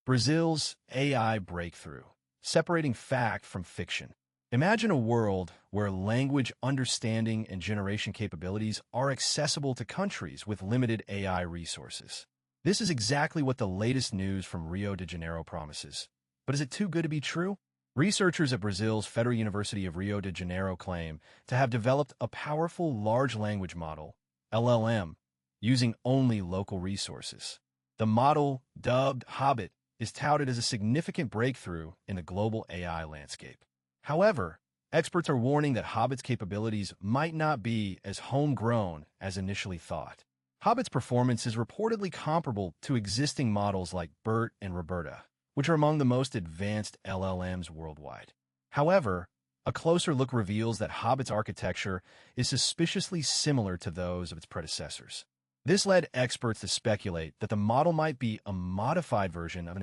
Brazil's AI breakthrough, separating fact from fiction. Imagine a world where language understanding and generation capabilities are accessible to countries with limited AI resources. This is exactly what the latest news from Rio de Janeiro promises. But is it too good to be true? Researchers at Brazil's Federal University of Rio de Janeiro claim to have developed a powerful large language model, LLM, using only local resources. The model, dubbed Hobbit, is touted as a significant breakthrough in the global AI landscape. However, experts are warning that Hobbit's capabilities might not be as homegrown as initially thought. Hobbit's performance is reportedly comparable to existing models like BERT and Roberta, which are among the most advanced LLMs worldwide. However, a closer look reveals that Hobbit's architecture is suspiciously similar to those of its predecessors. This led experts to speculate that the model might be a modified version of an